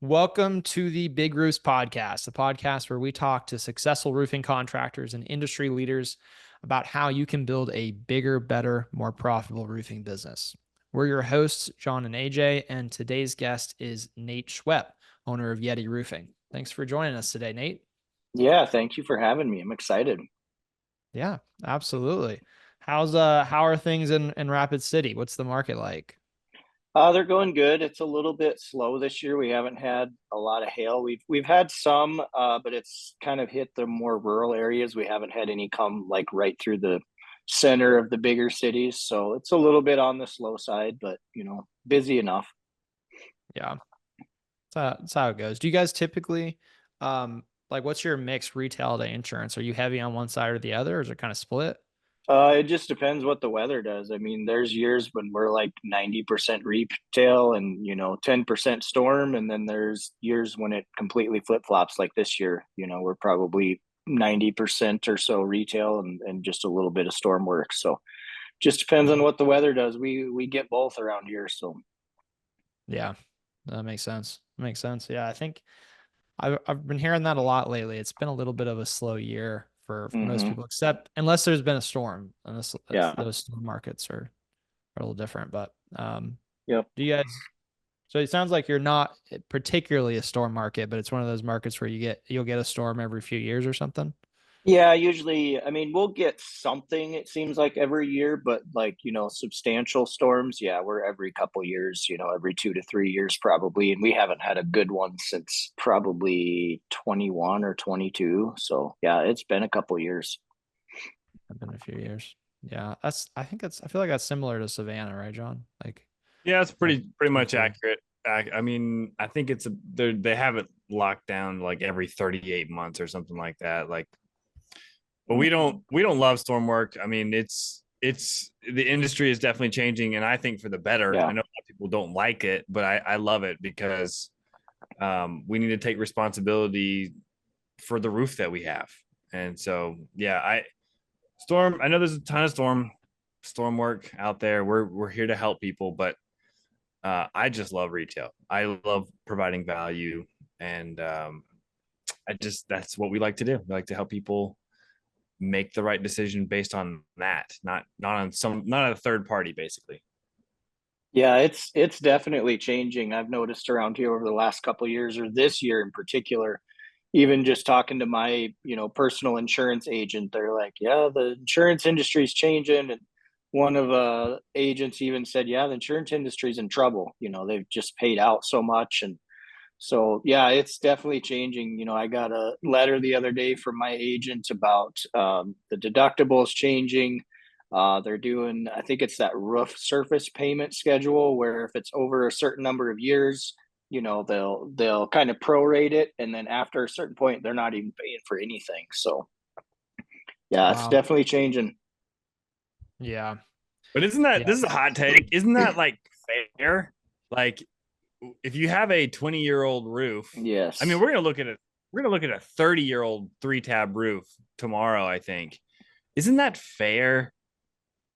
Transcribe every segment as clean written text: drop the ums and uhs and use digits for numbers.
Welcome to the Big Roofs podcast, the podcast where we talk to successful roofing contractors and industry leaders about how you can build a bigger, better, more profitable roofing business. We're your hosts, John and AJ, and today's guest is Nate Schweppe, owner of Yeti Roofing. Thanks for joining us today, Nate. Yeah, thank you for having me. I'm excited. Yeah, absolutely. How are things in Rapid City? What's the market like? They're going good. It's a little bit slow this year. We haven't had a lot of hail. We've had some, but it's kind of hit the more rural areas. We haven't had any come like right through the center of the bigger cities. So it's a little bit on the slow side, but busy enough. Yeah, that's how it goes. Do you guys typically what's your mix retail to insurance? Are you heavy on one side or the other, or is it kind of split? It just depends what the weather does. I mean, there's years when we're like 90% retail and 10% storm, and then there's years when it completely flip-flops like this year. We're probably 90% or so retail and just a little bit of storm work. So just depends on what the weather does. We get both around here. So Yeah, that makes sense. Makes sense. Yeah, I think I've been hearing that a lot lately. It's been a little bit of a slow year for most hmm people, except unless there's been a storm, and yeah. those storm markets are a little different. But Yep. do you guys? So it sounds like you're not particularly a storm market, but it's one of those markets where you'll get a storm every few years or something. Yeah, usually, I mean, we'll get something, it seems like every year, but like, substantial storms, yeah, we're every couple years, every 2 to 3 years probably. And we haven't had a good one since probably 21 or 22. So yeah, it's been a couple years. It's been a few years. Yeah, I feel like that's similar to Savannah, right, John? Yeah, it's Like pretty two, much three. accurate. I mean, I think they have it locked down like every 38 months or something like that. But we Mm. don't love storm work. I mean, it's the industry is definitely changing, and I think for the better. I Yeah. know a lot of people don't like it, but I love it because we need to take responsibility for the roof that we have. And so, yeah, I know there's a ton of storm work out there. We're here to help people, but I just love retail. I love providing value, and that's what we like to do. We like to help people make the right decision based on that, not a third party, basically. Yeah, it's definitely changing. I've noticed around here over the last couple of years, or this year in particular, even just talking to my, personal insurance agent, they're like, yeah, the insurance industry is changing. And one of agents even said, yeah, the insurance industry's in trouble. They've just paid out so much. And so, yeah, it's definitely changing. I got a letter the other day from my agent about the deductibles changing. They're doing, I think it's that roof surface payment schedule where if it's over a certain number of years, they'll kind of prorate it, and then after a certain point, they're not even paying for anything. So, yeah, it's Wow. definitely changing. Yeah. But isn't that Yeah. this is a hot take? Isn't that like fair? Like if you have a 20-year-old roof, I mean, Yes. we're gonna look at a 30-year-old three tab roof tomorrow. I think isn't that fair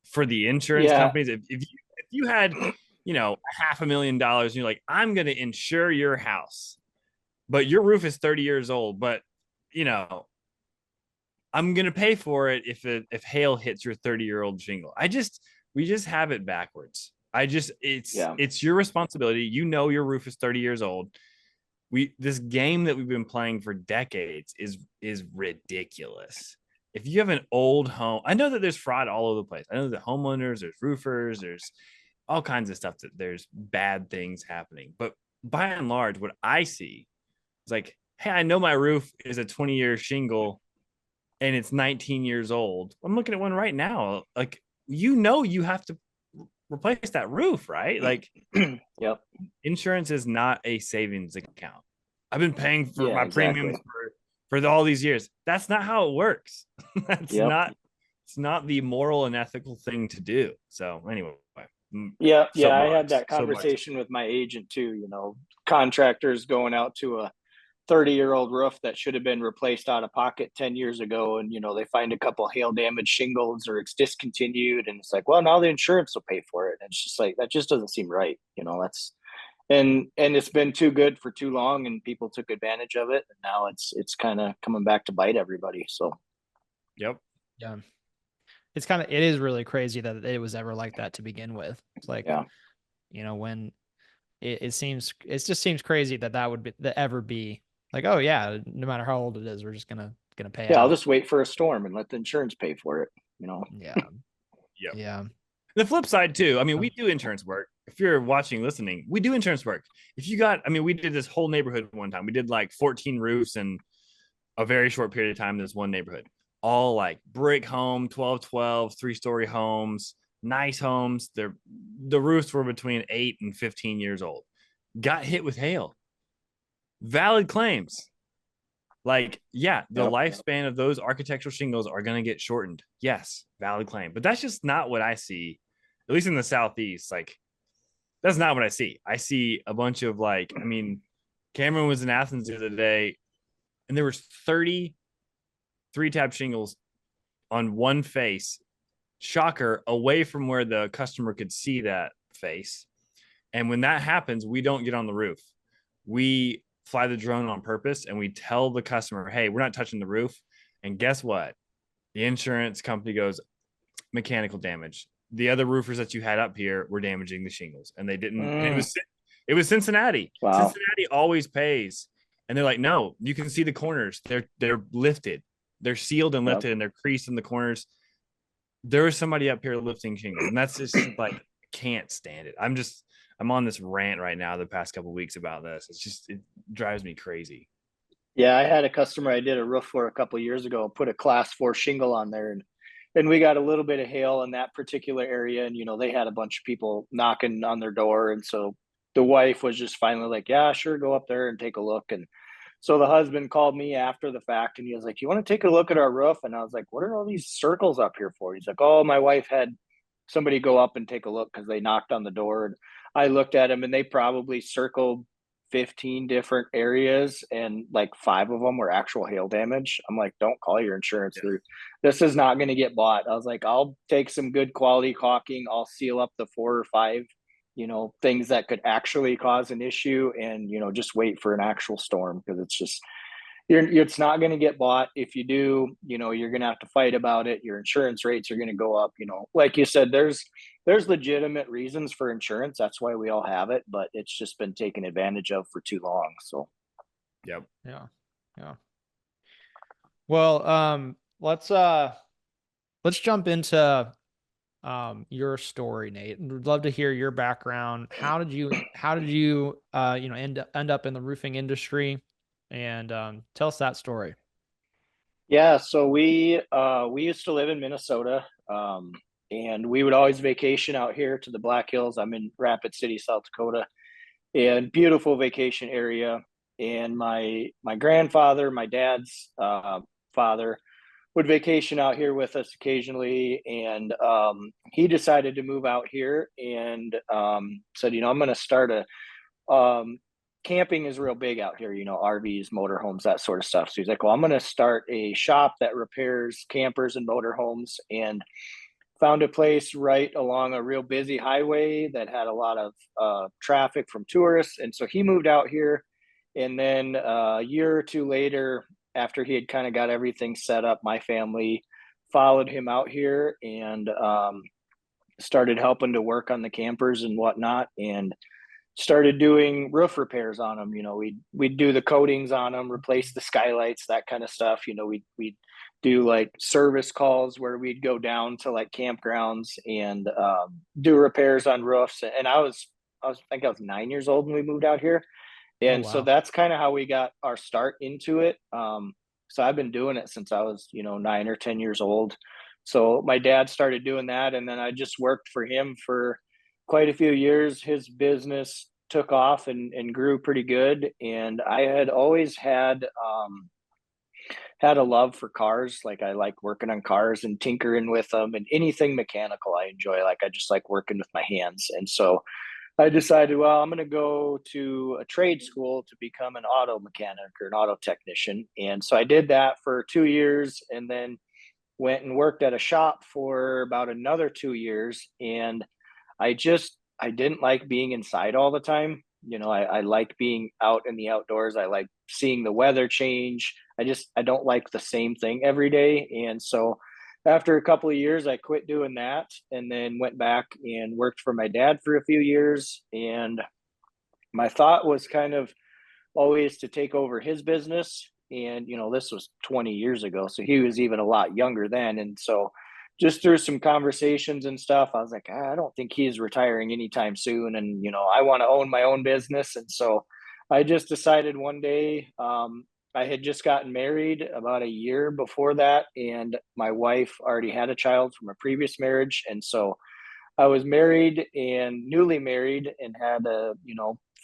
for the insurance Yeah. companies? If you had $500,000 and you're like, I'm gonna insure your house, but your roof is 30 years old, but you know I'm gonna pay for it if hail hits your 30-year-old shingle. We just have it backwards. It's Yeah. it's your responsibility. Your roof is 30 years old. This game that we've been playing for decades is ridiculous. If you have an old home, I know that there's fraud all over the place. I know that homeowners, there's roofers, there's all kinds of stuff that there's bad things happening. But by and large, what I see is like, hey, I know my roof is a 20-year shingle and it's 19 years old. I'm looking at one right now. Like, you have to replace that roof, right? Like, Yep. insurance is not a savings account. I've been paying for Yeah, my premiums exactly. for all these years. That's not how it works. That's Yep. not it's not the moral and ethical thing to do. So anyway, Yeah, yeah, I had soapbox, that soapbox. conversation with my agent too, contractors going out to a 30-year-old roof that should have been replaced out of pocket 10 years ago, and they find a couple hail damaged shingles or it's discontinued, and it's like, well, now the insurance will pay for it. And it's just like, that just doesn't seem right. That's and it's been too good for too long, and people took advantage of it, and now it's kind of coming back to bite everybody. So Yep. Yeah. It is really crazy that it was ever like that to begin with. It's like, yeah. when it just seems crazy that would ever be like, oh yeah, no matter how old it is, we're just gonna pay Yeah, I'll out. just wait for a storm and let the insurance pay for it, you know. Yeah. Yep. Yeah. The flip side too. I mean, we do insurance work. If you're watching, listening, we do insurance work. If you got, I mean, we did this whole neighborhood one time. We did like 14 roofs in a very short period of time in this one neighborhood. All like brick home, 12, 3-story homes, nice homes. The roofs were between 8 and 15 years old. Got hit with hail. Valid claims. Like, yeah, the Yep. lifespan of those architectural shingles are going to get shortened. Yes, valid claim. But that's just not what I see, at least in the Southeast. Like, that's not what I see. I see a bunch of like, I mean, Cameron was in Athens the other day, and there was 30 3-tab shingles on one face. Shocker, away from where the customer could see that face. And when that happens, we don't get on the roof. We fly the drone on purpose and we tell the customer, hey, we're not touching the roof. And guess what? The insurance company goes, mechanical damage. The other roofers that you had up here were damaging the shingles, and they didn't. And it was Cincinnati. Wow. Cincinnati always pays, and they're like, no, you can see the corners. They're lifted, they're sealed and lifted, and they're creased in the corners. There was somebody up here lifting shingles, and that's just like, can't stand it. I'm on this rant right now the past couple of weeks about this. It drives me crazy. Yeah, I had a customer I did a roof for a couple of years ago, put a class 4 shingle on there, and we got a little bit of hail in that particular area, and they had a bunch of people knocking on their door, and so the wife was just finally like, yeah, sure, go up there and take a look. And so the husband called me after the fact, and he was like, you want to take a look at our roof? And I was like, what are all these circles up here for? He's like, oh, my wife had somebody go up and take a look because they knocked on the door. And I looked at him, and they probably circled 15 different areas, and like 5 of them were actual hail damage. I'm like, don't call your insurance through. This is not going to get bought. I was like, I'll take some good quality caulking. I'll seal up the 4 or 5, things that could actually cause an issue, and, just wait for an actual storm, because it's not going to get bought. If you do, you're going to have to fight about it. Your insurance rates are going to go up. Like you said, there's legitimate reasons for insurance. That's why we all have it, but it's just been taken advantage of for too long. So, Yep. Yeah. Yeah. Well, let's jump into your story, Nate. We'd love to hear your background. How did you end up in the roofing industry, and tell us that story. yeah, so we used to live in Minnesota, and we would always vacation out here to the Black Hills. I'm in Rapid City, South Dakota, and beautiful vacation area. And my grandfather, my dad's father, would vacation out here with us occasionally, and he decided to move out here, and said, I'm going to start camping is real big out here, RVs, motorhomes, that sort of stuff. So he's like, well, I'm going to start a shop that repairs campers and motorhomes, and found a place right along a real busy highway that had a lot of traffic from tourists. And so he moved out here. And then a year or two later, after he had kind of got everything set up, my family followed him out here, and started helping to work on the campers and whatnot, and started doing roof repairs on them. We'd do the coatings on them, replace the skylights, that kind of stuff. We'd do like service calls where we'd go down to like campgrounds and do repairs on roofs. And I think I was 9 years old when we moved out here. Oh, And so wow. that's kind of how we got our start into it. So I've been doing it since I was, 9 or 10 years old. So my dad started doing that, and then I just worked for him for quite a few years. His business took off and grew pretty good. And I had always had a love for cars. Like, I like working on cars and tinkering with them, and anything mechanical I enjoy. Like, I just like working with my hands. And so I decided, well, I'm going to go to a trade school to become an auto mechanic or an auto technician. And so I did that for 2 years, and then went and worked at a shop for about another 2 years. And I didn't like being inside all the time. I like being out in the outdoors. I like seeing the weather change. I don't like the same thing every day. And so after a couple of years, I quit doing that and then went back and worked for my dad for a few years. And my thought was kind of always to take over his business. And, this was 20 years ago. So he was even a lot younger then. And so just through some conversations and stuff, I was like, I don't think he's retiring anytime soon. And, I want to own my own business. And so I just decided one day, I had just gotten married about a year before that. And my wife already had a child from a previous marriage. And so I was married and newly married and had a,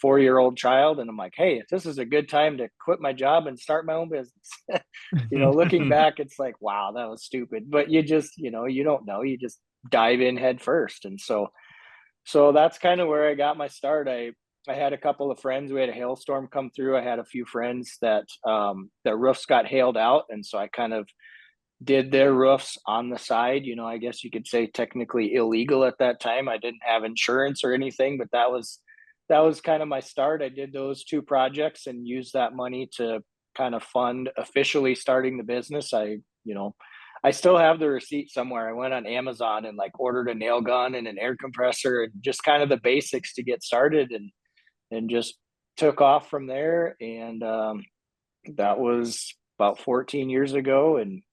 4-year-old child. And I'm like, hey, if this is a good time to quit my job and start my own business. Looking back, it's like, wow, that was stupid. But you just, you don't know. You just dive in head first. And so that's kind of where I got my start. I had a couple of friends. We had a hailstorm come through. I had a few friends that their roofs got hailed out. And so I kind of did their roofs on the side. I guess you could say technically illegal at that time. I didn't have insurance or anything, but that was kind of my start. I did those two projects and used that money to kind of fund officially starting the business. I still have the receipt somewhere. I went on Amazon and like ordered a nail gun and an air compressor and just kind of the basics to get started, and just took off from there. And that was about 14 years ago, and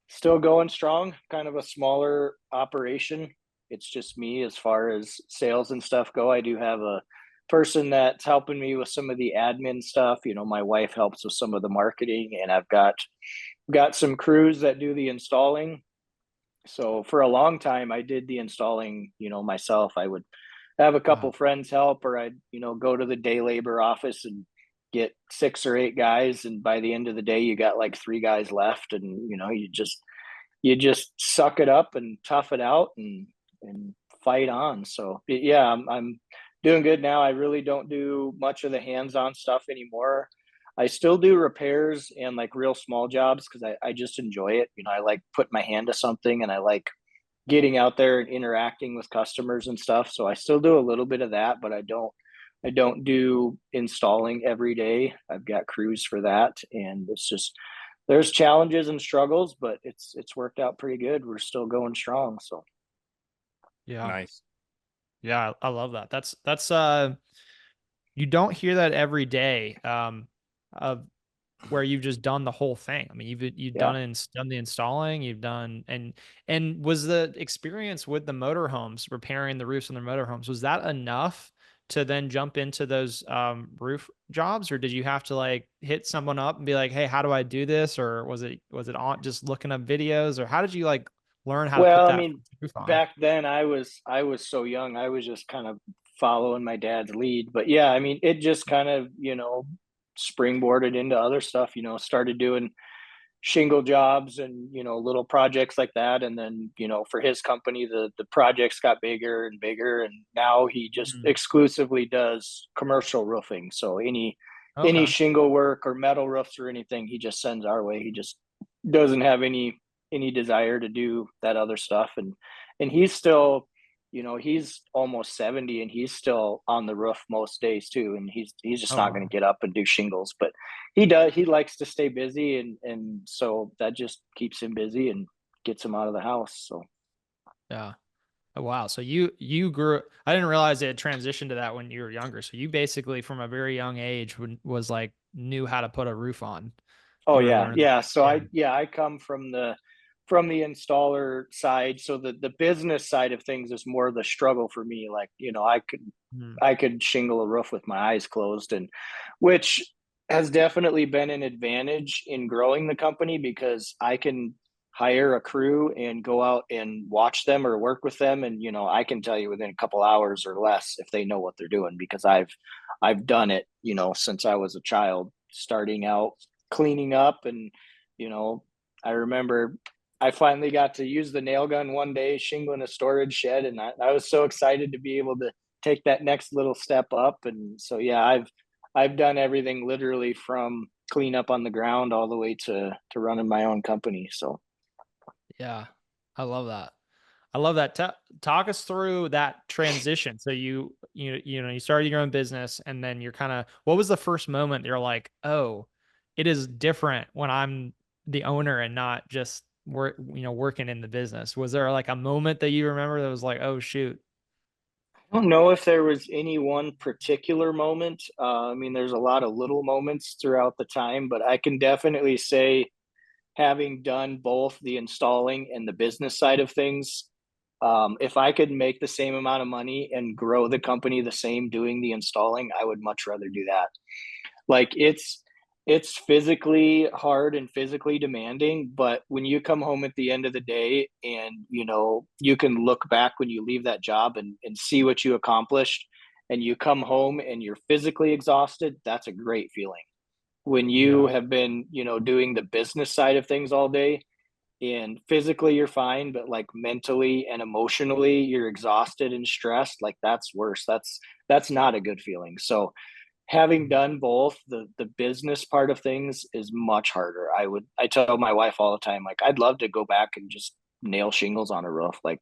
still going strong. Kind of a smaller operation. It's just me as far as sales and stuff go. I do have a person that's helping me with some of the admin stuff. My wife helps with some of the marketing, and I've got some crews that do the installing. So for a long time I did the installing, myself. I would have a couple Wow. friends help, or I'd, go to the day labor office and get 6 or 8 guys, and by the end of the day you got like 3 guys left, and you just suck it up and tough it out and fight on. So yeah, I'm doing good now. I really don't do much of the hands-on stuff anymore. I still do repairs and like real small jobs because I just enjoy it. I like putting my hand to something, and I like getting out there and interacting with customers and stuff. So I still do a little bit of that, but I don't do installing every day. I've got crews for that, and it's just there's challenges and struggles, but it's worked out pretty good. We're still going strong. So Yeah. Nice. Yeah. I love that. That's you don't hear that every day. Of where you've just done the whole thing. I mean, you've yeah. done the installing, you've done and was the experience with the motorhomes, repairing the roofs on their motorhomes, was that enough to then jump into those roof jobs, or did you have to like hit someone up and be like, "Hey, how do I do this?" Or was it on just looking up videos, or how did you like learn how to put Well, I that mean, roof on? back then I was so young. I was just kind of following my dad's lead. But yeah, I mean, it just kind of, springboarded into other stuff, started doing shingle jobs and, little projects like that. And then, for his company, the projects got bigger and bigger. And now he just Mhm. exclusively does commercial roofing. So any Okay. shingle work or metal roofs or anything, he just sends our way. He just doesn't have any desire to do that other stuff. And he's still, he's almost 70 and he's still on the roof most days too. And he's just Oh not going wow. to get up and do shingles, but he likes to stay busy, and so that just keeps him busy and gets him out of the house. So Yeah. Oh, wow. So you grew. I didn't realize it had transitioned to that when you were younger. So you basically, from a very young age, was like knew how to put a roof on. oh You were yeah, learning that. yeah. So Yeah. I come from the installer side. So the business side of things is more the struggle for me. Like, Mm. I could shingle a roof with my eyes closed, and which has definitely been an advantage in growing the company because I can hire a crew and go out and watch them or work with them, and I can tell you within a couple hours or less if they know what they're doing because I've done it, since I was a child, starting out cleaning up. And you know I remember I finally got to use the nail gun one day shingling a storage shed, and I was so excited to be able to take that next little step up. And so yeah, I've done everything literally from clean up on the ground all the way to running my own company. So Yeah. I love that. I love that. Talk us through that transition. So you started your own business, and then you're kind of, what was the first moment you're like, oh, it is different when I'm the owner and not just working in the business. Was there like a moment that you remember that was like, oh shoot? I don't know if there was any one particular moment. I mean, there's a lot of little moments throughout the time, but I can definitely say, having done both the installing and the business side of things, if I could make the same amount of money and grow the company the same doing the installing, I would much rather do that. Like it's physically hard and physically demanding, but when you come home at the end of the day and you can look back when you leave that job and see what you accomplished, and you come home and you're physically exhausted, that's a great feeling. When you Yeah. have been, doing the business side of things all day, and physically you're fine, but like mentally and emotionally you're exhausted and stressed, like that's worse. That's not a good feeling. So having done both, the business part of things is much harder. I tell my wife all the time, like, I'd love to go back and just nail shingles on a roof, like,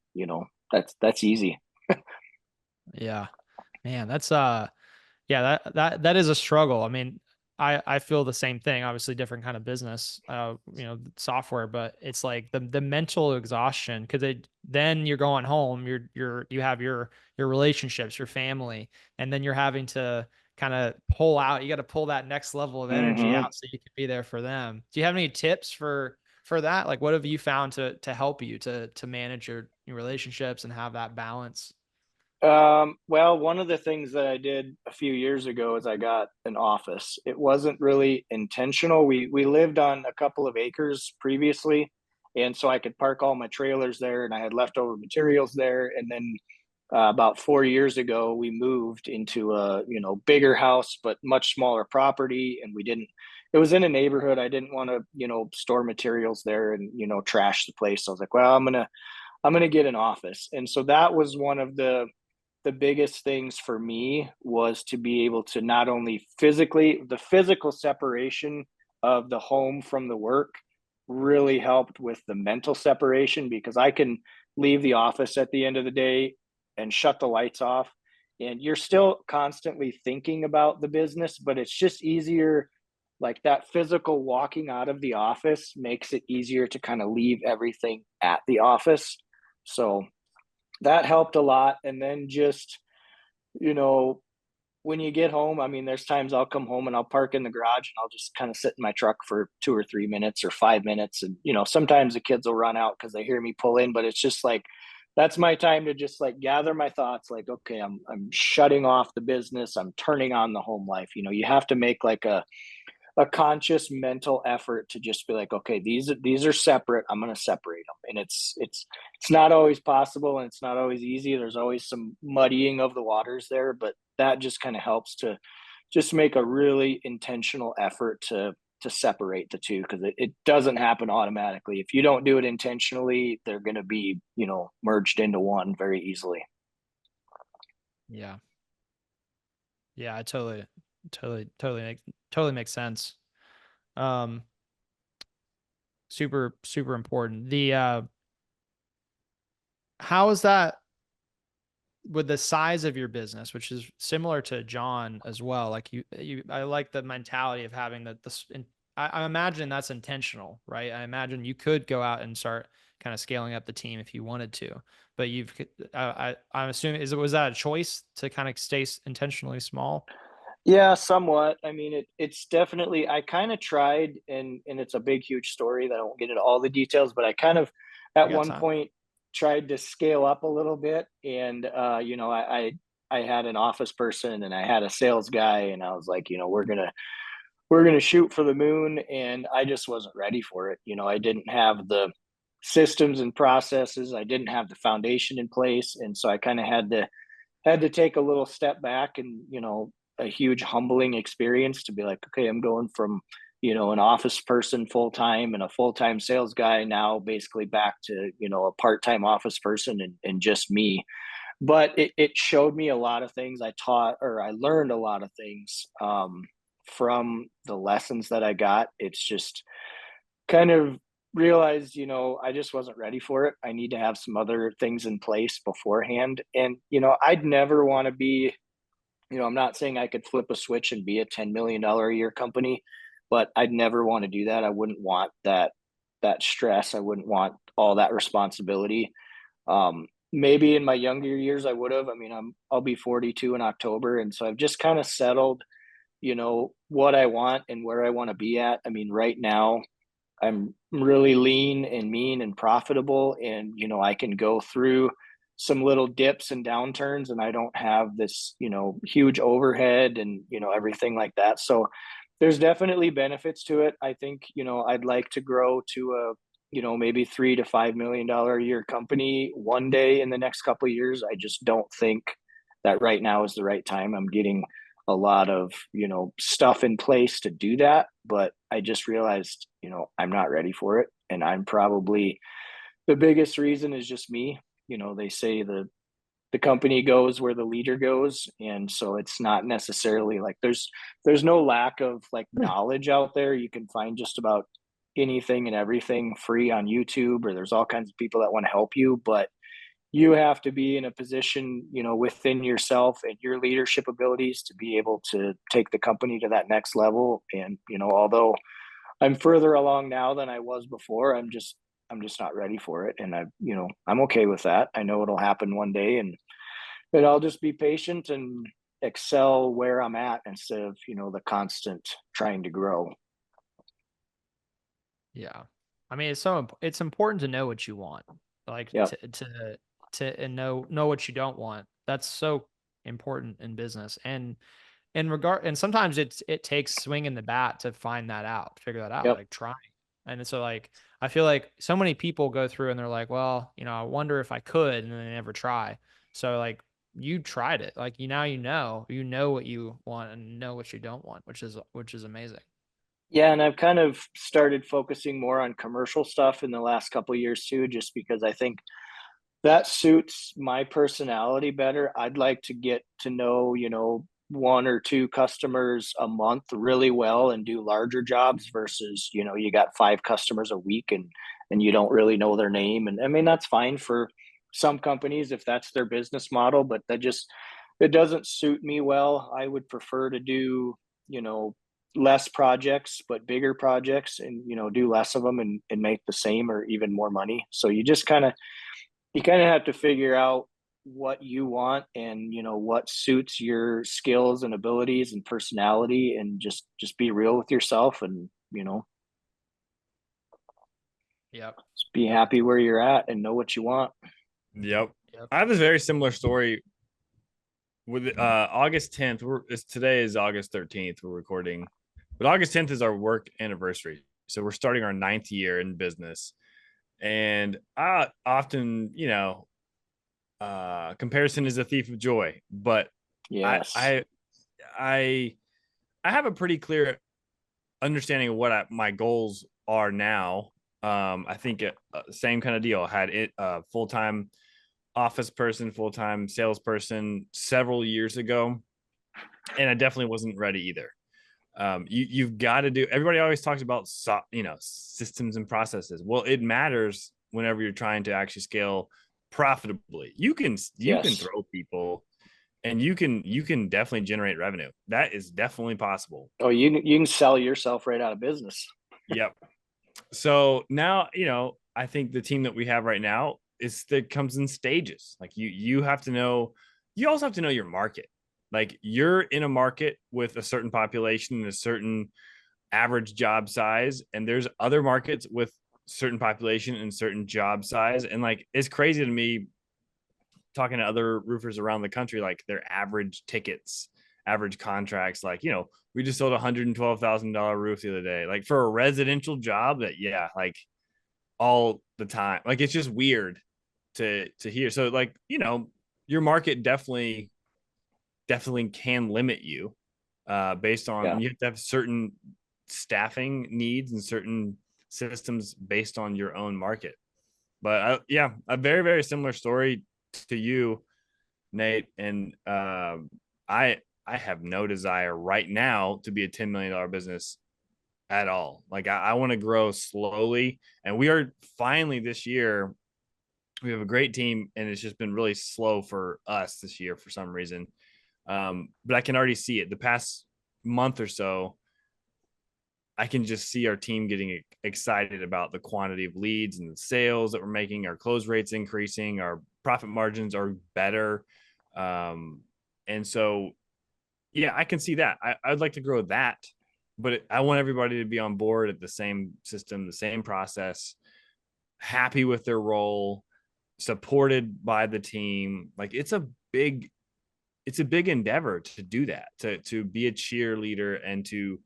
that's easy. Yeah. Man, that's yeah, that is a struggle. I mean, I feel the same thing. Obviously, different kind of business, software, but it's like the mental exhaustion, because then you're going home, you have your relationships, your family, and then you're having to kind of pull out. You got to pull that next level of energy Hmm. out so you can be there for them. Do you have any tips for that? Like, what have you found to help you to manage your relationships and have that balance? Well, one of the things that I did a few years ago is I got an office. It wasn't really intentional. We lived on a couple of acres previously, and so I could park all my trailers there, and I had leftover materials there. And then about 4 years ago, we moved into a bigger house, but much smaller property, and we didn't. It was in a neighborhood. I didn't want to store materials there and trash the place. So I was like, well, I'm gonna get an office, and so that was one of the biggest things for me, was to be able to not only the physical separation of the home from the work really helped with the mental separation, because I can leave the office at the end of the day and shut the lights off, and you're still constantly thinking about the business, but it's just easier. Like, that physical walking out of the office makes it easier to kind of leave everything at the office. So that helped a lot. And then just, you know, when you get home, I mean, there's times I'll come home and I'll park in the garage and I'll just kind of sit in my truck for 2 or 3 minutes or 5 minutes. And, sometimes the kids will run out because they hear me pull in, but it's just like, that's my time to just like gather my thoughts. Like, okay, I'm shutting off the business. I'm turning on the home life. You have to make like a conscious mental effort to just be like, okay, these are separate. I'm going to separate them, and it's not always possible, and it's not always easy. There's always some muddying of the waters there, but that just kind of helps to just make a really intentional effort to separate the two, because it doesn't happen automatically. If you don't do it intentionally, they're going to be merged into one very easily. Yeah. Yeah, I totally makes sense. Um, super, super important. How is that with the size of your business, which is similar to John as well? Like I like the mentality of having I imagine that's intentional, right? I imagine you could go out and start kind of scaling up the team if you wanted to, but I'm assuming, was that a choice to kind of stay intentionally small? Yeah, somewhat. I mean, it's definitely, I kind of tried, and it's a big, huge story that I won't get into all the details, but I kind of We at got one time. point tried to scale up a little bit, and I had an office person and I had a sales guy, and I was like, we're gonna shoot for the moon, and I just wasn't ready for it. I didn't have the systems and processes, I didn't have the foundation in place, and so I kind of had to take a little step back, and a huge humbling experience to be like, okay, I'm going from an office person full time and a full time sales guy, now basically back to a part time office person, and just me. But it showed me a lot of things. I learned a lot of things from the lessons that I got. It's just kind of realized, I just wasn't ready for it. I need to have some other things in place beforehand. And, I'd never want to be, I'm not saying I could flip a switch and be a $10 million a year company, but I'd never want to do that. I wouldn't want that stress. I wouldn't want all that responsibility. Maybe in my younger years I would have. I mean, I'll be 42 in October, and so I've just kind of settled, what I want and where I want to be at. I mean, right now I'm really lean and mean and profitable, and I can go through some little dips and downturns, and I don't have this, huge overhead and everything like that. So there's definitely benefits to it. I think, I'd like to grow to a, maybe $3 to $5 million a year company one day in the next couple of years. I just don't think that right now is the right time. I'm getting a lot of, stuff in place to do that, but I just realized, I'm not ready for it. And I'm probably, the biggest reason is just me. They say the company goes where the leader goes, and so it's not necessarily like there's no lack of like knowledge out there. You can find just about anything and everything free on YouTube, or there's all kinds of people that want to help you, but you have to be in a position, within yourself and your leadership abilities to be able to take the company to that next level. And, although I'm further along now than I was before, I'm just not ready for it. And I'm okay with that. I know it'll happen one day, and then I'll just be patient and excel where I'm at instead of, the constant trying to grow. Yeah. I mean, it's important to know what you want, like Yeah. and know what you don't want. That's so important in business. And sometimes it takes swinging the bat to find that out, figure that out, Yep. like trying. And so like, I feel like so many people go through and they're like, well, I wonder if I could, and then they never try. So like you tried it, like, you know what you want and know what you don't want, which is amazing. Yeah, and I've kind of started focusing more on commercial stuff in the last couple of years too, just because I think that suits my personality better. I'd like to get to know, one or two customers a month really well and do larger jobs versus, you got five customers a week and you don't really know their name. And I mean, that's fine for some companies if that's their business model, but it doesn't suit me well. I would prefer to do, less projects, but bigger projects, and, do less of them and make the same or even more money. So you kind of have to figure out what you want and what suits your skills and abilities and personality, and just be real with yourself, and Yep. just be happy where you're at and know what you want. Yep. Yep. I have a very similar story with August 10th. Today is August 13th. We're recording, but August 10th is our work anniversary. So we're starting our 9th year in business. And I often, comparison is a thief of joy, but Yes. I have a pretty clear understanding of what my goals are now. I think same kind of deal. Had it full-time office person, full-time salesperson several years ago, and I definitely wasn't ready either. You've got to do. Everybody always talks about systems and processes. Well, it matters whenever you're trying to actually scale profitably. You can Yes. throw people, and you can definitely generate revenue. That is definitely possible. Oh, you can sell yourself right out of business. Yep. So now, I think the team that we have right now that comes in stages. Like you have to know, you also have to know your market. Like you're in a market with a certain population and a certain average job size, and there's other markets with certain population and certain job size. And like, it's crazy to me talking to other roofers around the country, like their average tickets, average contracts, like, we just sold $112,000 roof the other day, like for a residential job that, yeah, like all the time. Like, it's just weird to hear. So like, your market definitely can limit you based on, Yeah. and you have to have certain staffing needs and certain systems based on your own market. But yeah, a very, very similar story to you, Nate. And I have no desire right now to be a $10 million business at all. Like I want to grow slowly. And we are finally this year, we have a great team, and it's just been really slow for us this year for some reason. But I can already see it. The past month or so, I can just see our team getting excited about the quantity of leads and the sales that we're making. Our close rates increasing, our profit margins are better. And so, yeah, I can see that. I'd like to grow that, but I want everybody to be on board at the same system, the same process, happy with their role, supported by the team. Like it's a big endeavor to do that, to be a cheerleader and to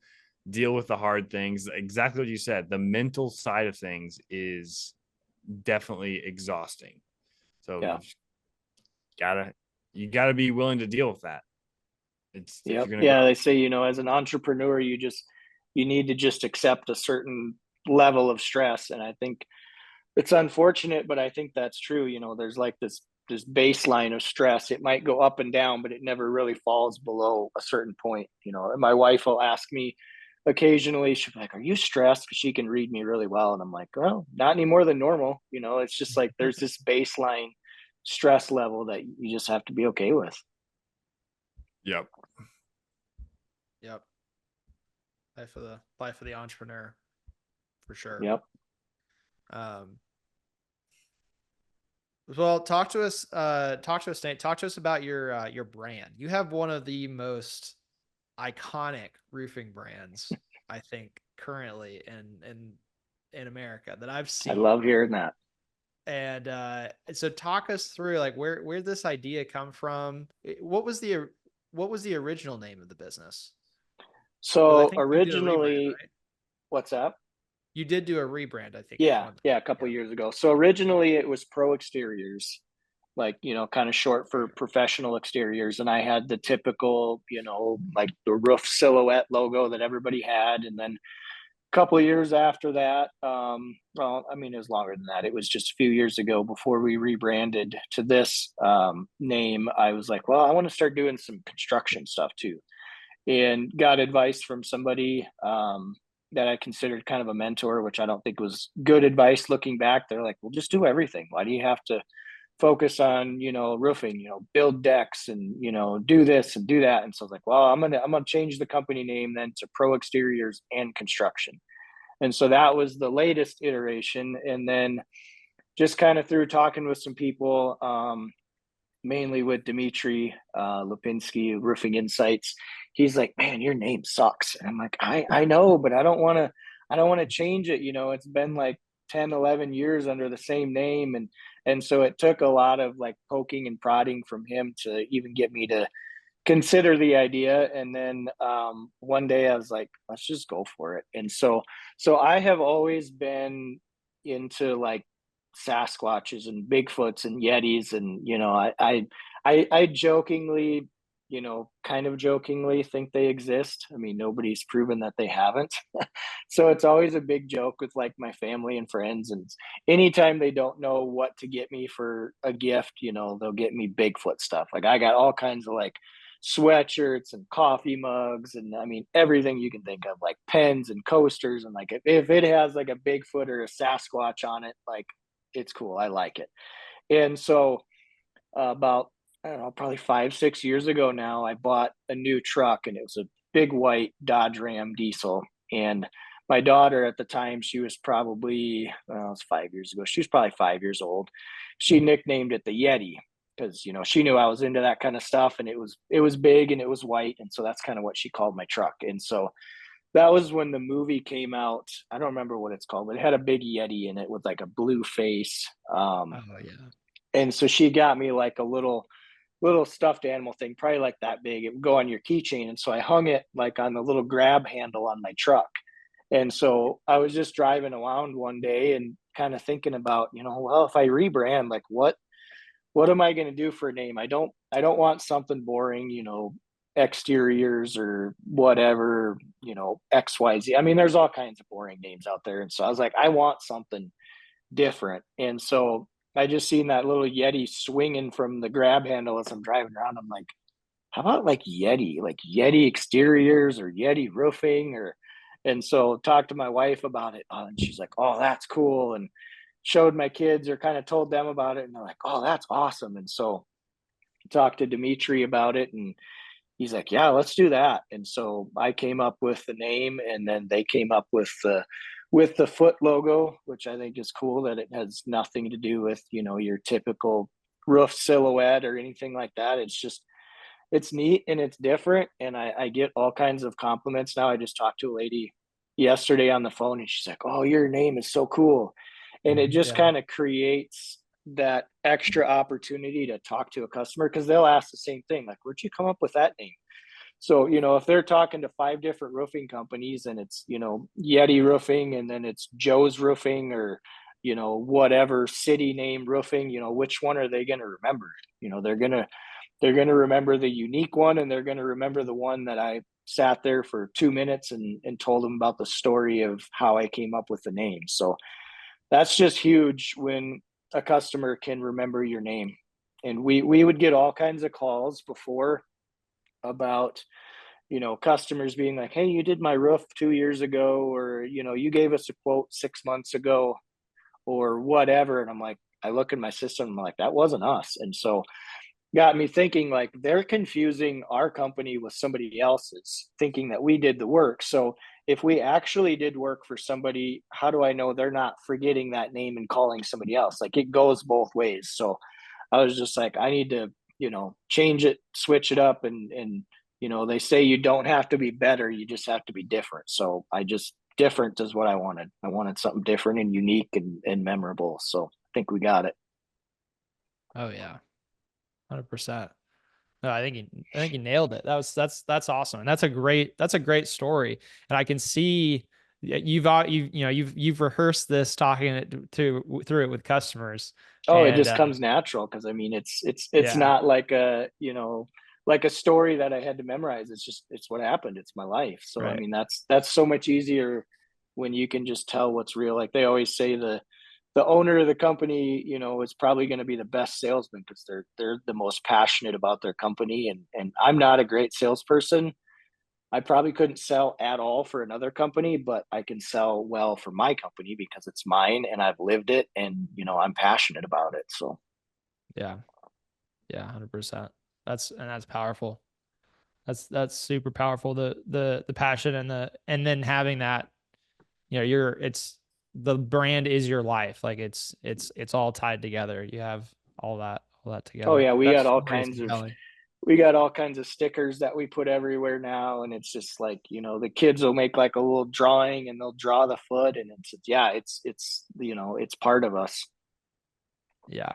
deal with the hard things. Exactly what you said. The mental side of things is definitely exhausting. So Yeah. you gotta be willing to deal with that. It's if Yep. you're gonna Yeah. grow. They say, as an entrepreneur, you need to just accept a certain level of stress. And I think it's unfortunate, but I think that's true. There's like this baseline of stress. It might go up and down, but it never really falls below a certain point. And my wife will ask me occasionally, she'll be like, "Are you stressed?" Because she can read me really well. And I'm like, "Well, not any more than normal." It's just like there's this baseline stress level that you just have to be okay with. Yep. Yep. Life of the entrepreneur, for sure. Yep. Um, well, talk to us, Nate. Talk to us about your brand. You have one of the most iconic roofing brands, I think, currently in America that I've I seen. love hearing that. And so talk us through like where this idea come from. What was the original name of the business? Because I So think you did a rebrand, originally, right? what's up? You did do a rebrand, I think, at Yeah, one yeah, point. a couple Yeah. years ago. So originally it was Pro Exteriors, like, kind of short for Okay. professional exteriors. And I had the typical, like the roof silhouette logo that everybody had. And then a couple of years after that, well, I mean, it was longer than that. It was just a few years ago before we rebranded to this name. I was like, well, I want to start doing some construction stuff too, and got advice from somebody that I considered kind of a mentor, which I don't think was good advice looking back. They're like, well, just do everything. Why do you have to focus on, roofing, build decks and, do this and do that? And so I was like, well, I'm gonna change the company name then to Pro Exteriors and Construction. And so that was the latest iteration. And then just kind of through talking with some people, mainly with Dimitri Lipinski, Roofing Insights. He's like, "Man, your name sucks." And I'm like, I know, but I don't want to change it. It's been like 10, 11 years under the same name. And so it took a lot of like poking and prodding from him to even get me to consider the idea. And then one day I was like, let's just go for it. And so I have always been into like Sasquatches and Bigfoots and Yetis. And I jokingly, kind of jokingly think they exist. I mean, nobody's proven that they haven't. So it's always a big joke with like my family and friends. And anytime they don't know what to get me for a gift, they'll get me Bigfoot stuff. Like I got all kinds of like sweatshirts and coffee mugs, and I mean everything you can think of, like pens and coasters. And like if it has like a Bigfoot or a Sasquatch on it, like it's cool. I like it. And so about, I don't know, probably 5, 6 years ago now, I bought a new truck, and it was a big white Dodge Ram diesel. And my daughter at the time, she was probably, well, it was 5 years ago. She was probably 5 years old. She nicknamed it the Yeti because she knew I was into that kind of stuff, and it was big and it was white, and so that's kind of what she called my truck. And so that was when the movie came out. I don't remember what it's called, but it had a big Yeti in it with like a blue face. Oh yeah. And so she got me like a little stuffed animal thing, probably like that big. It would go on your keychain. And so I hung it like on the little grab handle on my truck. And so I was just driving around one day and kind of thinking about, well, if I rebrand, like what am I going to do for a name? I don't want something boring, exteriors or whatever, XYZ. I mean, there's all kinds of boring names out there. And so I was like, I want something different. And so I just seen that little Yeti swinging from the grab handle as I'm driving around. I'm like, how about like Yeti exteriors or Yeti roofing? And so talked to my wife about it, and she's like, "Oh, that's cool." And showed my kids or kind of told them about it, and they're like, "Oh, that's awesome." And so talked to Dimitri about it, and he's like, "Yeah, let's do that." And so I came up with the name, and then they came up with the foot logo, which I think is cool that it has nothing to do with, you know, your typical roof silhouette or anything like that. It's just it's neat and it's different, and I get all kinds of compliments now. I just talked to a lady yesterday on the phone, and she's like, "Oh, your name is so cool," and it just Yeah. kind of creates that extra opportunity to talk to a customer because they'll ask the same thing, like, "Where'd you come up with that name?" So, you know, if they're talking to 5 different roofing companies and it's, you know, Yeti Roofing and then it's Joe's Roofing or, you know, whatever city name roofing, you know, which one are they going to remember? You know, they're going to remember the unique one, and they're going to remember the one that I sat there for 2 minutes and told them about the story of how I came up with the name. So, that's just huge when a customer can remember your name. And we would get all kinds of calls before about, you know, customers being like, "Hey, you did my roof 2 years ago," or, you know, "You gave us a quote 6 months ago," or whatever. And I'm like, I look in my system, I'm like, that wasn't us. And so got me thinking, like, they're confusing our company with somebody else's, thinking that we did the work. So if we actually did work for somebody, how do I know they're not forgetting that name and calling somebody else? Like, it goes both ways. So I was just like, I need to, you know, change it, switch it up. And, you know, they say you don't have to be better, you just have to be different. So I just, different is what I wanted. I wanted something different and unique and memorable. So I think we got it. Oh yeah. 100%. No, I think you nailed it. That's awesome. And that's a great story. And I can see you've rehearsed this, talking it to through it with customers. Oh, it And just comes natural because I mean, it's yeah, not like a, you know, like a story that I had to memorize. It's just it's what happened. It's my life. So I right. mean, that's so much easier when you can just tell what's real. Like they always say, the owner of the company, you know, is probably going to be the best salesman because they're the most passionate about their company. And I'm not a great salesperson. I probably couldn't sell at all for another company, but I can sell well for my company because it's mine and I've lived it and, you know, I'm passionate about it. So Yeah. Yeah, 100%. That's powerful. That's super powerful. The passion and then having that, it's the brand is your life. Like it's all tied together. You have all that oh together. yeah, That story is compelling. we got all kinds of stickers that we put everywhere now, and it's just like, you know, the kids will make like a little drawing and they'll draw the foot, and yeah, it's you know, it's part of us. Yeah.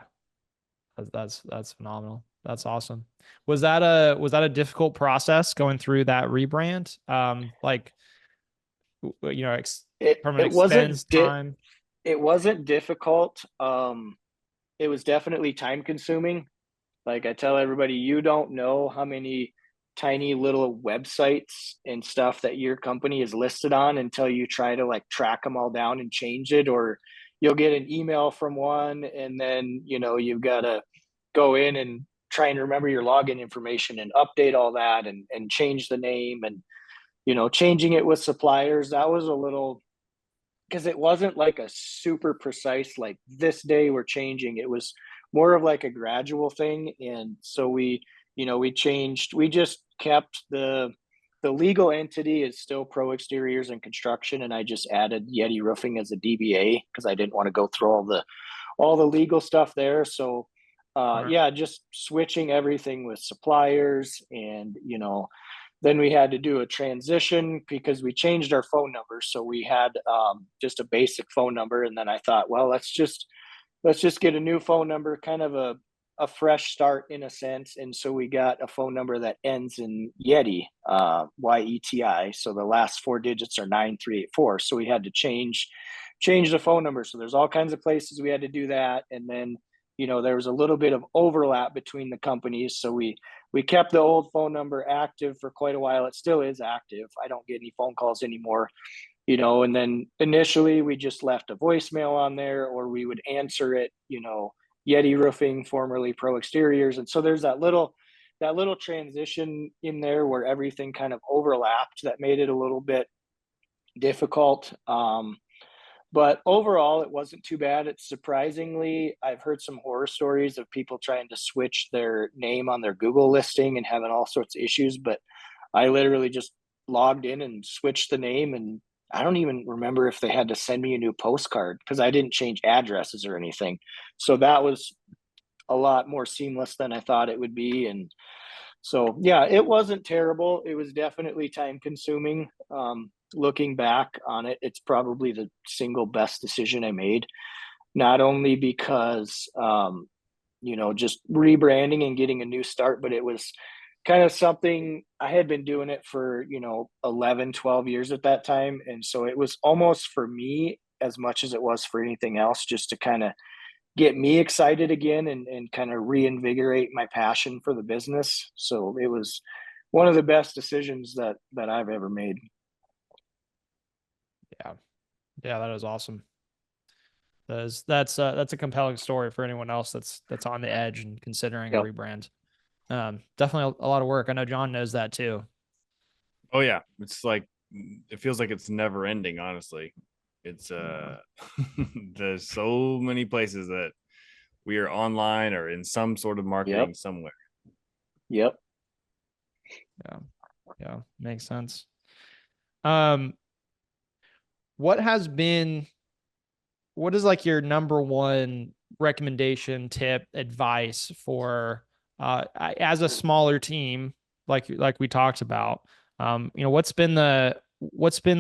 That's phenomenal. That's awesome. Was that a difficult process going through that rebrand? Like from an It wasn't expense time. it wasn't difficult. It was definitely time consuming. Like I tell everybody, you don't know how many tiny little websites and stuff that your company is listed on until you try to like track them all down and change it, or you'll get an email from one and then, you know, you've got to go in and try and remember your login information and update all that and change the name. And, you know, changing it with suppliers, that was a little, because it wasn't like a super precise, like this day we're changing. It was more of like a gradual thing. And so we, you know, we changed, we just kept the legal entity is still Pro Exteriors and Construction, and I just added Yeti Roofing as a DBA because I didn't want to go through all the legal stuff there. So Smart. yeah, just switching everything with suppliers. And, you know, then we had to do a transition because we changed our phone number. So we had just a basic phone number. And then I thought, well, let's just get a new phone number, kind of a fresh start in a sense. And so we got a phone number that ends in Yeti, YETI. So the last 4 digits are 9384. So we had to change the phone number. So there's all kinds of places we had to do that. And then, you know, there was a little bit of overlap between the companies. So we kept the old phone number active for quite a while. It still is active. I don't get any phone calls anymore, you know. And then initially we just left a voicemail on there, or we would answer it, you know, Yeti Roofing, formerly Pro Exteriors. And so there's that little transition in there where everything kind of overlapped that made it a little bit difficult. But overall, it wasn't too bad. It's surprisingly, I've heard some horror stories of people trying to switch their name on their Google listing and having all sorts of issues. But I literally just logged in and switched the name. And I don't even remember if they had to send me a new postcard because I didn't change addresses or anything. So that was a lot more seamless than I thought it would be. And so, yeah, it wasn't terrible. It was definitely time consuming. Looking back on it, it's probably the single best decision I made, not only because, just rebranding and getting a new start, but it was kind of something I had been doing it for, 11, 12 years at that time. And so it was almost for me as much as it was for anything else, just to kind of get me excited again and kind of reinvigorate my passion for the business. So it was one of the best decisions that I've ever made. Yeah. Yeah, that is awesome. That's a compelling story for anyone else that's on the edge and considering a Yep. rebrand. Definitely a lot of work. I know John knows that too. Oh yeah, it's like it feels like it's never ending. Honestly, it's there's so many places that we are online or in some sort of marketing Yep. somewhere. Yep. Yeah. Yeah. Makes sense. Um, what has been what is like your number one recommendation, tip, advice for as a smaller team, like we talked about? What's been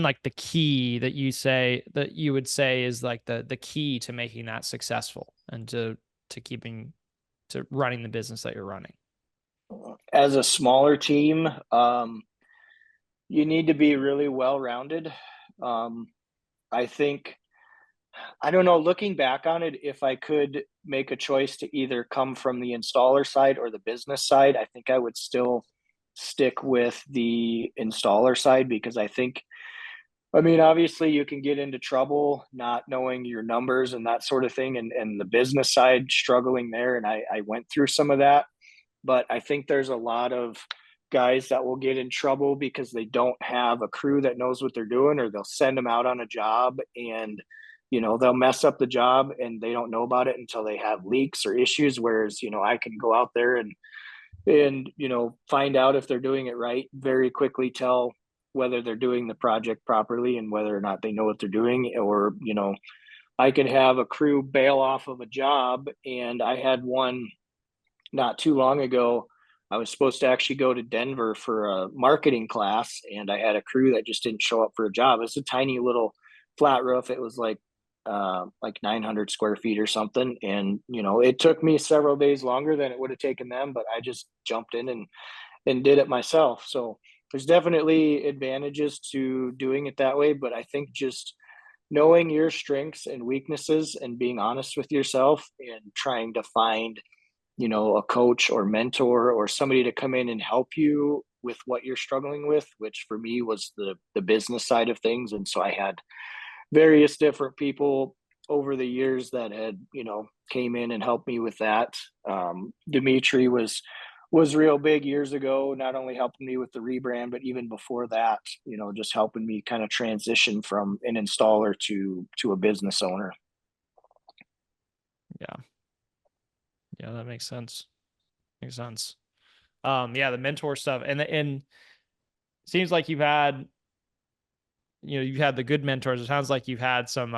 like the key that you would say is like the key to making that successful and to keeping to running the business that you're running? As a smaller team, you need to be really well rounded. Um, I think, I don't know, looking back on it, if I could make a choice to either come from the installer side or the business side, I think I would still stick with the installer side because I mean, obviously you can get into trouble not knowing your numbers and that sort of thing, and the business side struggling there. And I went through some of that, but I think there's a lot of guys that will get in trouble because they don't have a crew that knows what they're doing, or they'll send them out on a job and they'll mess up the job and they don't know about it until they have leaks or issues. Whereas I can go out there and find out if they're doing it right, very quickly tell whether they're doing the project properly and whether or not they know what they're doing. Or I could have a crew bail off of a job. And I had one not too long ago. I was supposed to actually go to Denver for a marketing class, and I had a crew that just didn't show up for a job. It's a tiny little flat roof. It was like 900 square feet or something, and it took me several days longer than it would have taken them, but I just jumped in and did it myself. So there's definitely advantages to doing it that way, but I think just knowing your strengths and weaknesses and being honest with yourself and trying to find a coach or mentor or somebody to come in and help you with what you're struggling with, which for me was the business side of things. And so I had various different people over the years that had came in and helped me with that. Dimitri was real big years ago, not only helping me with the rebrand, but even before that, just helping me kind of transition from an installer to a business owner. Yeah. Yeah, that makes sense. Makes sense. Yeah, the mentor stuff and seems like you've had the good mentors. It sounds like you've had some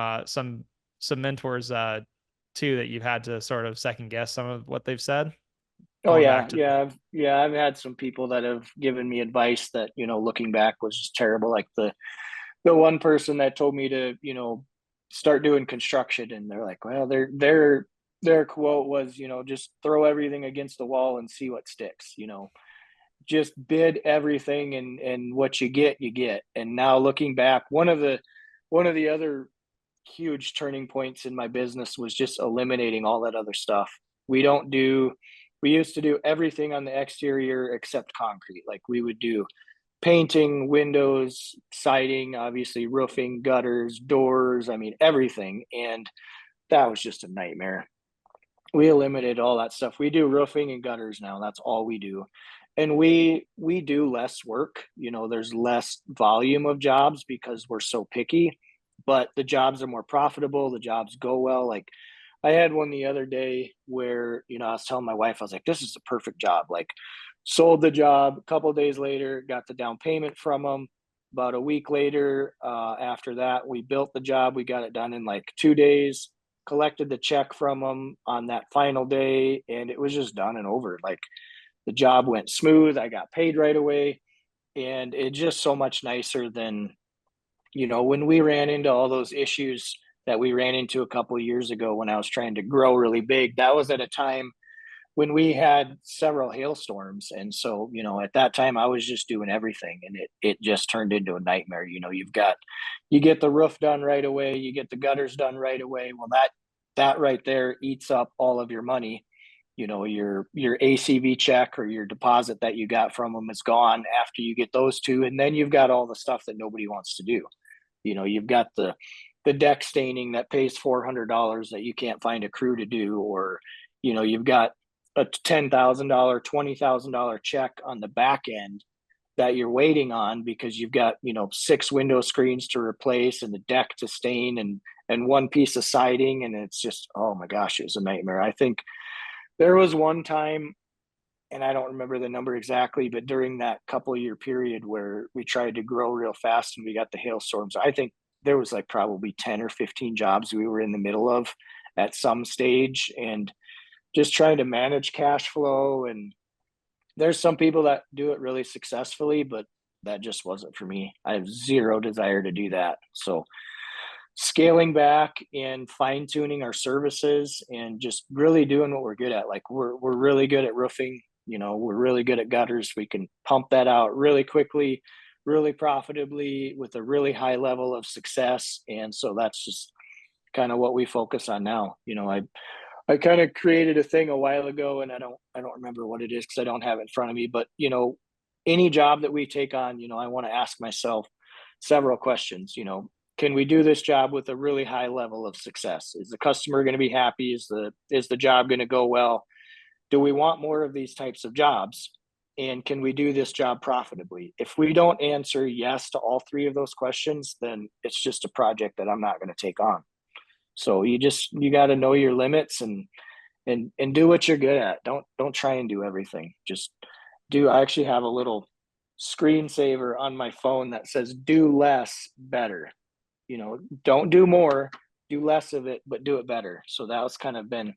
mentors too that you've had to sort of second guess some of what they've said. Oh Going yeah, back to I've had some people that have given me advice that looking back was just terrible. Like the one person that told me to start doing construction, and they're like, well, their quote was, just throw everything against the wall and see what sticks. Just bid everything, and what you get, you get. And now looking back, one of the other huge turning points in my business was just eliminating all that other stuff. We used to do everything on the exterior except concrete. Like we would do painting, windows, siding, obviously roofing, gutters, doors, I mean everything. And that was just a nightmare. We eliminated all that stuff. We do roofing and gutters now. That's all we do. And we do less work, there's less volume of jobs because we're so picky, but the jobs are more profitable, the jobs go well. Like I had one the other day where, I was telling my wife, I was like, this is the perfect job. Like sold the job, a couple of days later, got the down payment from them. About a week later, after that, we built the job. We got it done in like 2 days, collected the check from them on that final day, and it was just done and over. Like the job went smooth. I got paid right away. And it's just so much nicer than, when we ran into all those issues that we ran into a couple of years ago when I was trying to grow really big. That was at a time when we had several hailstorms. And so, at that time I was just doing everything, and it just turned into a nightmare. You get the roof done right away, you get the gutters done right away. Well, that right there eats up all of your money. Your ACV check or your deposit that you got from them is gone after you get those two. And then you've got all the stuff that nobody wants to do. You've got the deck staining that pays $400 that you can't find a crew to do, or you've got a $10,000 $20,000 check on the back end that you're waiting on because you've got 6 window screens to replace and the deck to stain and one piece of siding. And it's just, oh my gosh, it was a nightmare. I think there was one time, and I don't remember the number exactly, but during that couple of year period where we tried to grow real fast and we got the hailstorms, I think there was like probably 10 or 15 jobs we were in the middle of at some stage, and just trying to manage cash flow. And there's some people that do it really successfully, but that just wasn't for me. I have zero desire to do that. So scaling back and fine tuning our services and just really doing what we're good at. Like we're really good at roofing, we're really good at gutters. We can pump that out really quickly, really profitably with a really high level of success. And so that's just kind of what we focus on now. I kind of created a thing a while ago, and I don't remember what it is because I don't have it in front of me, but any job that we take on, I want to ask myself several questions. Can we do this job with a really high level of success? Is the customer going to be happy? Is the job going to go well? Do we want more of these types of jobs? And can we do this job profitably? If we don't answer yes to all three of those questions, then it's just a project that I'm not going to take on. So you got to know your limits and do what you're good at. Don't try and do everything. Just do. I actually have a little screensaver on my phone that says do less better. Don't do more, do less of it, but do it better. So that was kind of been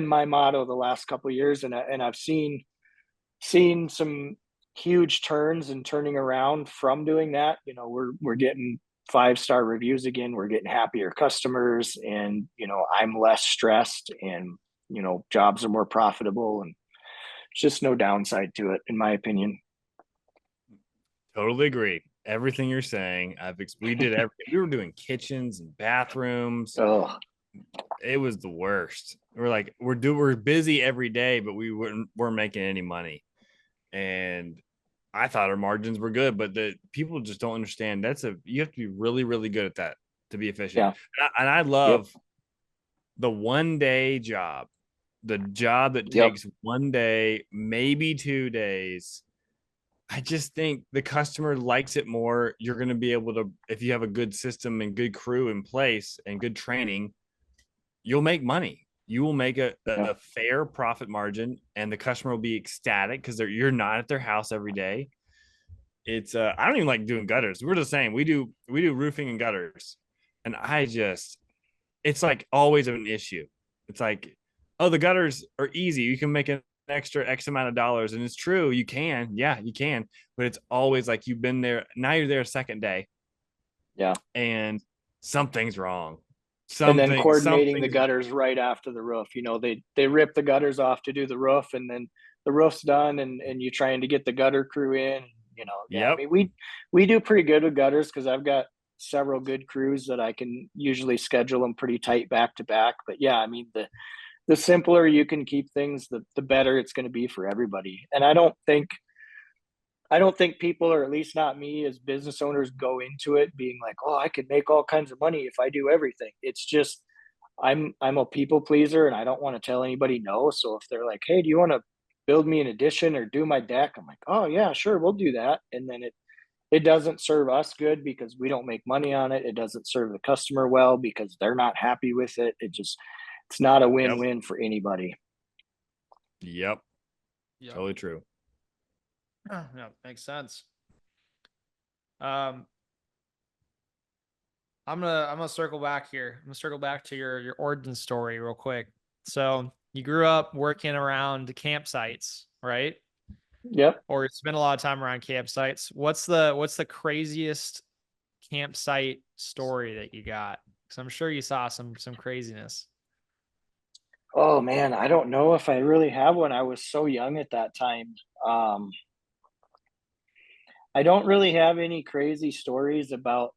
my motto the last couple of years, and I've seen some huge turns and turning around from doing that. We're getting 5-star reviews again. We're getting happier customers, and I'm less stressed, and jobs are more profitable, and it's just no downside to it, in my opinion. Totally agree. Everything you're saying. We did everything. We were doing kitchens and bathrooms. Oh, It was the worst. We're busy every day, but weren't making any money. And I thought our margins were good, but the people just don't understand. You have to be really, really good at that to be efficient. yeah. And I love the 1-day job, the job that takes 1 day, maybe 2 days. I just think the customer likes it more. You're going to be able to, if you have a good system and good crew in place and good training, you'll make money. You will make a fair profit margin, and the customer will be ecstatic because you're not at their house every day. It's I don't even like doing gutters. We're the same. We do roofing and gutters, and it's like always an issue. It's like, oh, the gutters are easy. You can make an extra X amount of dollars, and it's true. You can, but it's always like you've been there. Now you're there a second day, and something's wrong. And then coordinating the gutters right after the roof. They rip the gutters off to do the roof, and then the roof's done, and you're trying to get the gutter crew in. I mean, we do pretty good with gutters because I've got several good crews that I can usually schedule them pretty tight back to back. But yeah, I mean, the simpler you can keep things, the better it's going to be for everybody. And I don't think people, or at least not me, as business owners, go into it being like, oh, I could make all kinds of money if I do everything. It's just I'm a people pleaser, and I don't want to tell anybody no. So if they're like, hey, do you want to build me an addition or do my deck? I'm like, oh yeah, sure, we'll do that. And then it doesn't serve us good because we don't make money on it. It doesn't serve the customer well because they're not happy with it. It's not a Yep. win-win for anybody. Yep. Yep. Totally true. Yeah, makes sense. I'm gonna circle back here. I'm gonna circle back to your origin story real quick. So you grew up working around campsites, right? Yep. Or spent a lot of time around campsites. What's the craziest campsite story that you got? Because I'm sure you saw some craziness. Oh man, I don't know if I really have one. I was so young at that time. Um, I don't really have any crazy stories about,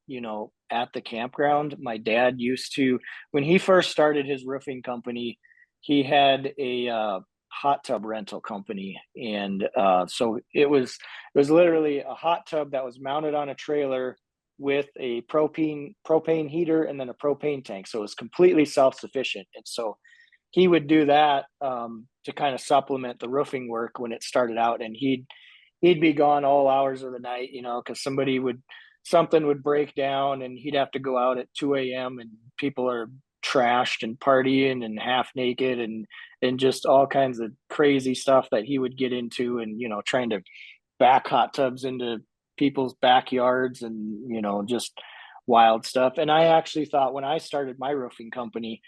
at the campground. My dad used to, when he first started his roofing company, he had a hot tub rental company, and so it was literally a hot tub that was mounted on a trailer with a propane heater and then a propane tank. So it was completely self sufficient, and so he would do that to kind of supplement the roofing work when it started out, and he'd be gone all hours of the night, because something would break down and he'd have to go out at 2 a.m. and people are trashed and partying and half naked and just all kinds of crazy stuff that he would get into, and trying to back hot tubs into people's backyards and just wild stuff. And I actually thought when I started my roofing company,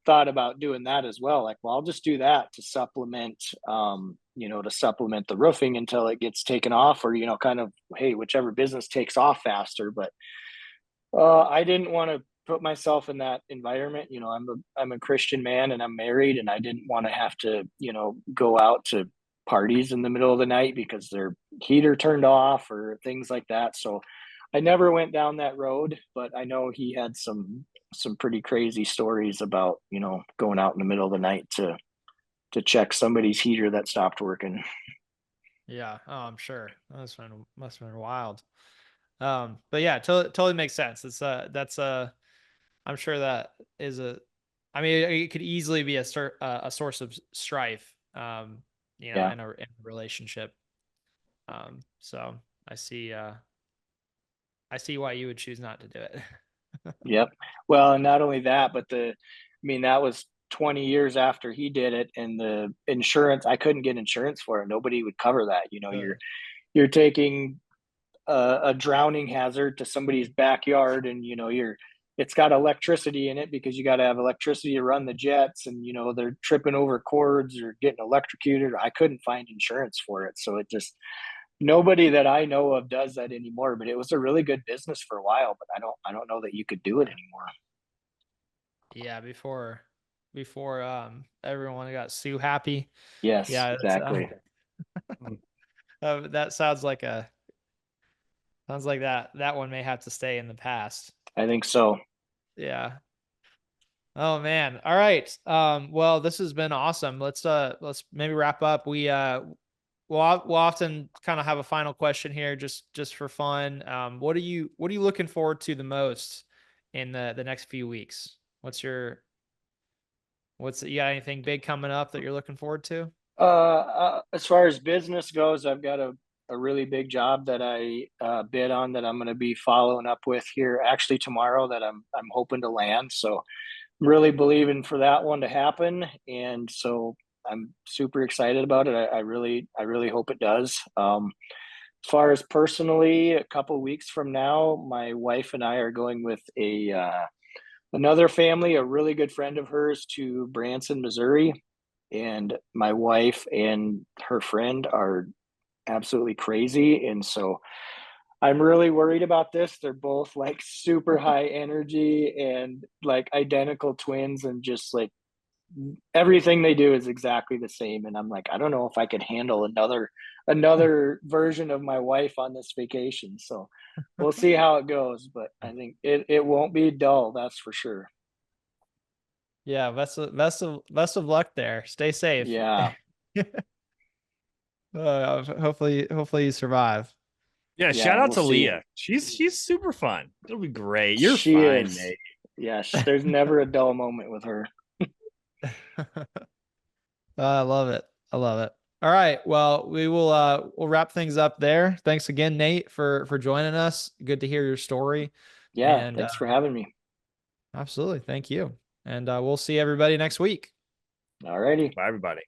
thought about doing that as well. Like, well, I'll just do that to supplement, to supplement the roofing until it gets taken off, or kind of, hey, whichever business takes off faster. But I didn't want to put myself in that environment. I'm a Christian man and I'm married, and I didn't want to have to, go out to parties in the middle of the night because their heater turned off or things like that. So I never went down that road, but I know he had some pretty crazy stories about, going out in the middle of the night to check somebody's heater that stopped working. Yeah. Oh, I'm sure. Must have been wild. But yeah, totally makes sense. I'm sure that is I mean, it could easily be a source of strife, Yeah. in a relationship. So I see why you would choose not to do it. Yep. Well, and not only that, but that was 20 years after he did it, and the insurance, I couldn't get insurance for it. Nobody would cover that. Really? You're taking a drowning hazard to somebody's backyard, and it's got electricity in it because you got to have electricity to run the jets, and they're tripping over cords or getting electrocuted. I couldn't find insurance for it, so it just, nobody that I know of does that anymore. But it was a really good business for a while, but I don't know that you could do it anymore. Yeah, before everyone got Sue happy. Yes, Yeah, that's exactly. that sounds like that one may have to stay in the past. I think so. Yeah. Oh man. All right. Well, this has been awesome. Let's maybe wrap up. We'll often kind of have a final question here just for fun. What are you looking forward to the most in the next few weeks? You got anything big coming up that you're looking forward to? As far as business goes, I've got a really big job that I bid on that I'm going to be following up with here actually tomorrow, that I'm hoping to land. So I'm really believing for that one to happen, and so I'm super excited about it. I really hope it does. As far as personally, a couple weeks from now, my wife and I are going with a another family, a really good friend of hers, to Branson, Missouri, and my wife and her friend are absolutely crazy, and so I'm really worried about this. They're both like super high energy and like identical twins, and just like everything they do is exactly the same. And I'm like, I don't know if I could handle another version of my wife on this vacation. So we'll see how it goes, but I think it won't be dull, that's for sure. Yeah, best of luck there. Stay safe. Yeah. Hopefully you survive. Yeah, Yeah, shout out we'll to see. Leah. She's super fun. It'll be great. You're She fine, is. Nate. Yeah, there's never a dull moment with her. I love it. I love it. All right. Well, we'll wrap things up there. Thanks again, Nate, for joining us. Good to hear your story. Yeah, And thanks for having me. absolutely. Thank you. And we'll see everybody next week. All righty. Bye, everybody.